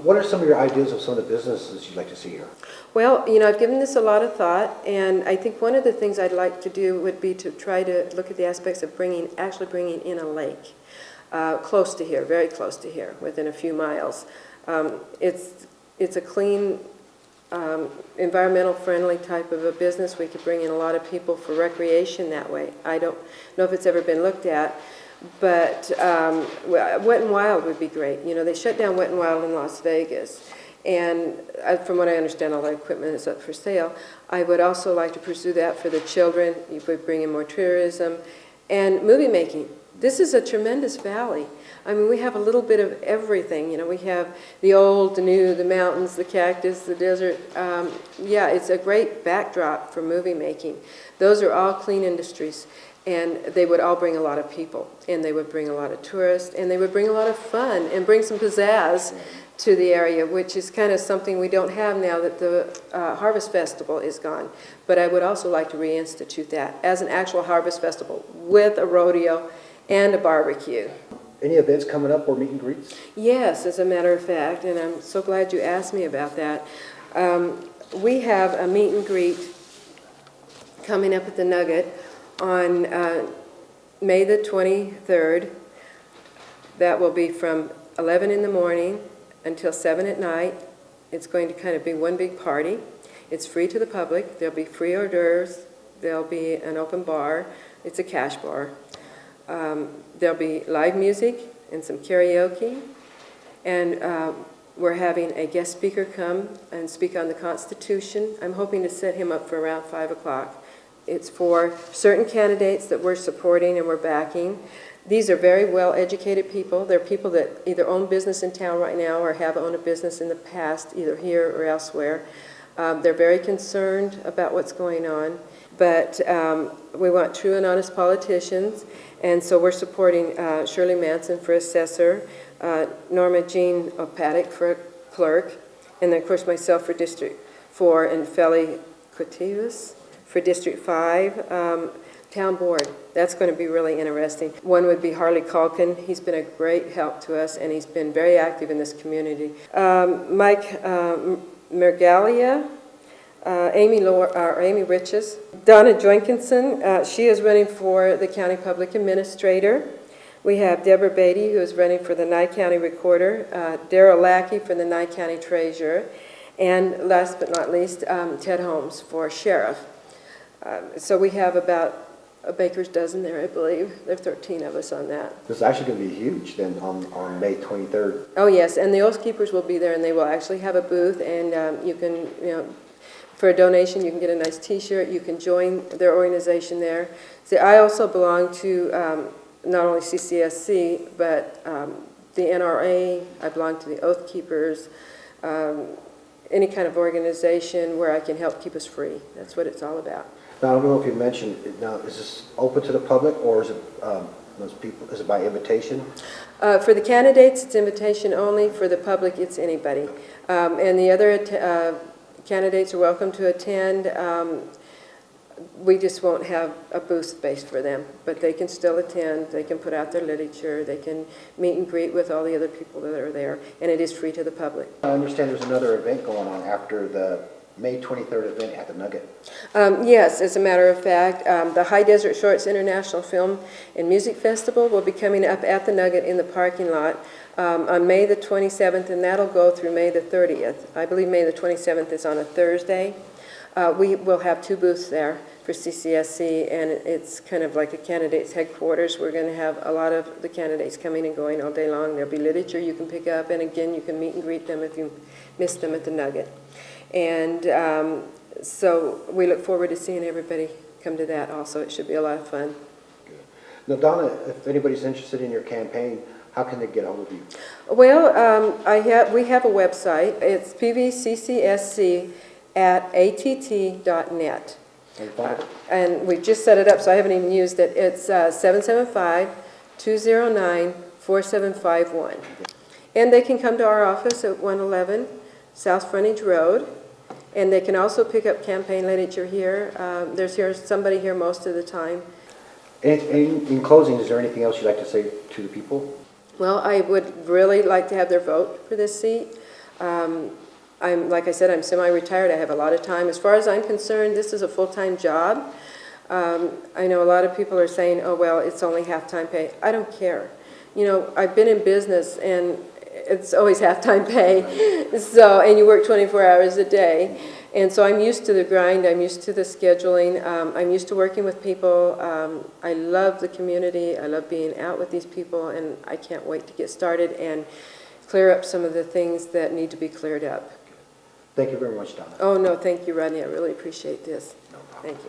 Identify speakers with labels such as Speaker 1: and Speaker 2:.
Speaker 1: what are some of your ideas of some of the businesses you'd like to see here?
Speaker 2: Well, you know, I've given this a lot of thought, and I think one of the things I'd like to do would be to try to look at the aspects of actually bringing in a lake close to here, very close to here, within a few miles. It's a clean, environmental friendly type of a business. We could bring in a lot of people for recreation that way. I don't know if it's ever been looked at, but Wet and Wild would be great. You know, they shut down Wet and Wild in Las Vegas, and from what I understand, all the equipment is up for sale. I would also like to pursue that for the children. You would bring in more tourism and movie making. This is a tremendous valley. I mean, we have a little bit of everything. You know, we have the old, the new, the mountains, the cactus, the desert. Yeah, it's a great backdrop for movie making. Those are all clean industries, and they would all bring a lot of people, and they would bring a lot of tourists, and they would bring a lot of fun and bring some pizzazz to the area, which is kind of something we don't have now that the Harvest Festival is gone. But I would also like to reinstitute that as an actual Harvest Festival with a rodeo and a barbecue.
Speaker 1: Any events coming up or meet and greets?
Speaker 2: Yes, as a matter of fact, and I'm so glad you asked me about that. We have a meet and greet coming up at the Nugget on May the 23rd. That will be from 11 in the morning until 7 at night. It's going to kind of be one big party. It's free to the public. There'll be free hors d'oeuvres. There'll be an open bar. It's a cash bar. There'll be live music and some karaoke, and we're having a guest speaker come and speak on the Constitution. I'm hoping to set him up for around 5 o'clock. It's for certain candidates that we're supporting and we're backing. These are very well-educated people. They're people that either own business in town right now or have owned a business in the past, either here or elsewhere. They're very concerned about what's going on, but we want true and honest politicians. And so we're supporting Shirley Manson for assessor, Norma Jean Opatic for clerk, and then of course myself for District 4, and Feli Cotivas for District 5. Town board, that's going to be really interesting. One would be Harley Culkin. He's been a great help to us, and he's been very active in this community. Mike Mergalia, Amy Riches, Donna Jenkinson, she is running for the County Public Administrator. We have Deborah Beatty, who is running for the Nye County Recorder, Darrell Lackey for the Nye County Treasurer, and last but not least, Ted Holmes for Sheriff. So we have about a baker's dozen there, I believe. There are 13 of us on that.
Speaker 1: This is actually going to be huge then on May 23rd.
Speaker 2: Oh yes, and the Oath Keepers will be there, and they will actually have a booth, and you can, you know, for a donation, you can get a nice T-shirt. You can join their organization there. See, I also belong to not only CCSC, but the NRA. I belong to the Oath Keepers. Any kind of organization where I can help keep us free. That's what it's all about.
Speaker 1: Now, I don't know if you mentioned, now, is this open to the public, or is it, is it by invitation?
Speaker 2: For the candidates, it's invitation only. For the public, it's anybody. And the other candidates are welcome to attend. We just won't have a booth space for them, but they can still attend. They can put out their literature. They can meet and greet with all the other people that are there, and it is free to the public.
Speaker 1: I understand there's another event going on after the May 23rd event at the Nugget.
Speaker 2: Yes, as a matter of fact, the High Desert Shorts International Film and Music Festival will be coming up at the Nugget in the parking lot on May the 27th, and that'll go through May the 30th. I believe May the 27th is on a Thursday. We will have 2 booths there for CCSC, and it's kind of like a candidate's headquarters. We're going to have a lot of the candidates coming and going all day long. There'll be literature you can pick up, and again, you can meet and greet them if you missed them at the Nugget. And so we look forward to seeing everybody come to that also. It should be a lot of fun.
Speaker 1: Good. Now, Donna, if anybody's interested in your campaign, how can they get hold of you?
Speaker 2: Well, we have a website. It's pvccsc@att.net. And we just set it up, so I haven't even used it. It's 775-209-4751. And they can come to our office at 111 South Frontage Road. And they can also pick up campaign literature here. There's somebody here most of the time.
Speaker 1: And in closing, is there anything else you'd like to say to the people?
Speaker 2: Well, I would really like to have their vote for this seat. Like I said, I'm semi-retired. I have a lot of time. As far as I'm concerned, this is a full-time job. I know a lot of people are saying, oh, well, it's only half-time pay. I don't care. You know, I've been in business, and it's always half-time pay. So, and you work 24 hours a day. And so I'm used to the grind. I'm used to the scheduling. I'm used to working with people. I love the community. I love being out with these people, and I can't wait to get started and clear up some of the things that need to be cleared up.
Speaker 1: Thank you very much, Donna.
Speaker 2: Oh, no, thank you, Rodney. I really appreciate this.
Speaker 1: No problem.
Speaker 2: Thank you.